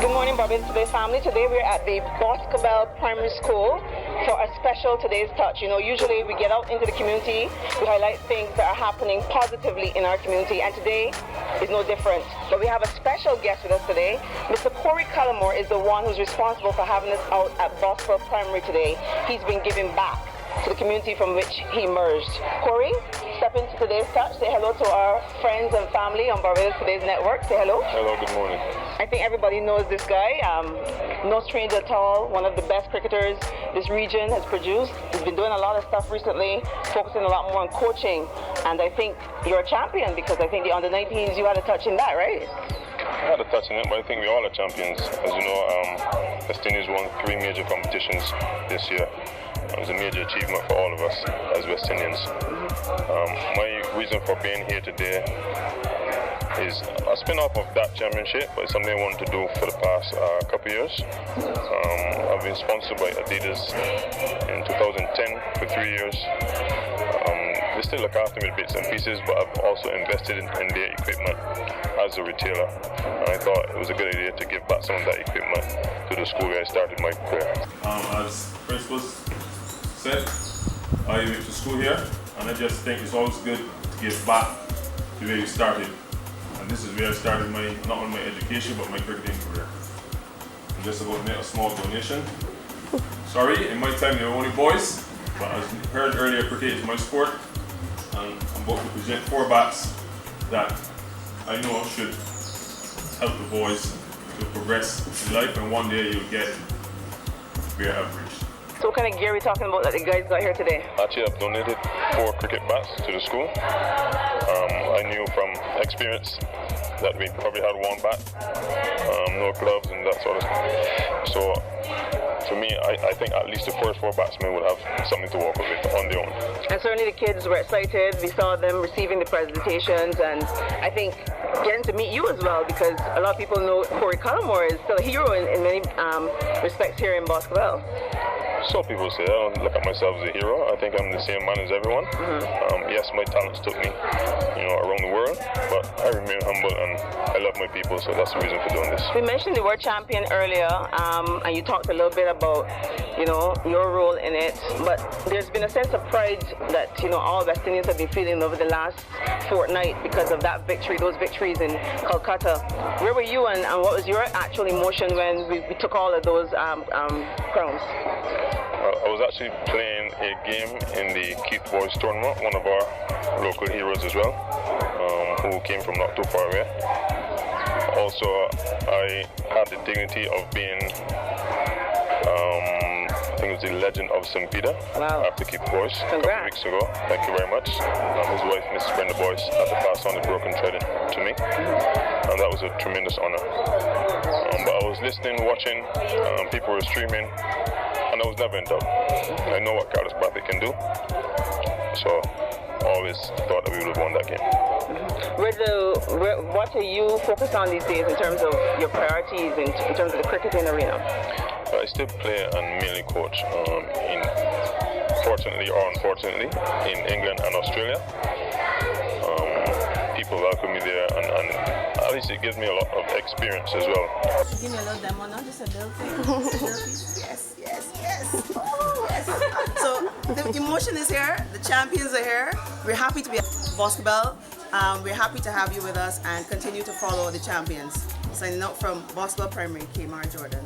Good morning, Barbados Today family. Today we're at the Boscobel Primary School for a special Today's Touch. You know, usually we get out into the community, we highlight things that are happening positively in our community, and today is no different. But we have a special guest with us today. Mr. Collymore is the one who's responsible for having us out at Boscobel Primary today. He's been giving back to the community from which he emerged. Corey, step into Today's Touch. Say hello to our friends and family on Barbados Today's network. Say hello. Hello, good morning. I think everybody knows this guy. No stranger at all. One of the best cricketers this region has produced. He's been doing a lot of stuff recently, focusing a lot more on coaching. And I think you're a champion because I think the under-19s, you had a touch in that, right? I had a touch in it, but I think we all are champions. As you know, West Indies won 3 major competitions this year. It was a major achievement for all of us as West Indians. My reason for being here today is a spin-off of that championship, but it's something I wanted to do for the past couple of years. I've been sponsored by Adidas in 2010 for 3 years. They still look after me with bits and pieces, but I've also invested in their equipment as a retailer. And I thought it was a good idea to give back some of that equipment to the school where I started my career. As principal said, I went to school here, and I just think it's always good to give back to where you started. And this is where I started not only my education, but my cricketing career. I'm just about to make a small donation. Sorry, in my time there were only boys, but as you heard earlier, cricket is my sport. And I'm about to present 4 bats that I know should help the boys to progress in life, and one day you'll get where I've reached. So what kind of gear are we talking about that the guys got here today? Actually, I've donated 4 cricket bats to the school. I knew from experience that we probably had 1 bat, no gloves and that sort of stuff. So for me, I think at least the first 4 batsmen would have something to walk with on their own. And certainly the kids were excited. We saw them receiving the presentations, and I think getting to meet you as well, because a lot of people know Corey Collymore is still a hero in many respects here in Boscobel. So people say, I don't look at myself as a hero. I think I'm the same man as everyone. Yes, my talents took me, around the world, but I remain humble and I love my people, so that's the reason for doing this. We mentioned the word champion earlier, and you talked a little bit about, your role in it, but there's been a sense of pride that, all West Indians have been feeling over the last fortnight because of that victory, those victories in Kolkata. Where were you, and what was your actual emotion when we took all of those crowns? I was actually playing a game in the Keith Boys tournament, one of our local heroes as well, who came from not too far away. Also, I had the dignity of being, I think it was the legend of St. Peter. Wow. After Keith Boys. Congrats. A couple of weeks ago. Thank you very much. His wife, Mrs. Brenda Boyce, had to pass on the broken thread to me, and that was a tremendous honor. But I was listening, watching, people were streaming, and I was never in doubt. I know what Carlos Bradley can do, so I always thought that we would have won that game. What are you focused on these days in terms of your priorities, in terms of the cricketing arena? I still play and mainly coach, fortunately or unfortunately, in England and Australia. People welcome me there, and at least it gives me a lot of experience as well. Give me a little demo now, just a little thing. Yes, yes, yes. Oh, yes. So the emotion is here, the champions are here. We're happy to be at Boscobel. We're happy to have you with us and continue to follow the champions. Signing out from Boscobel Primary, Kmart Jordan.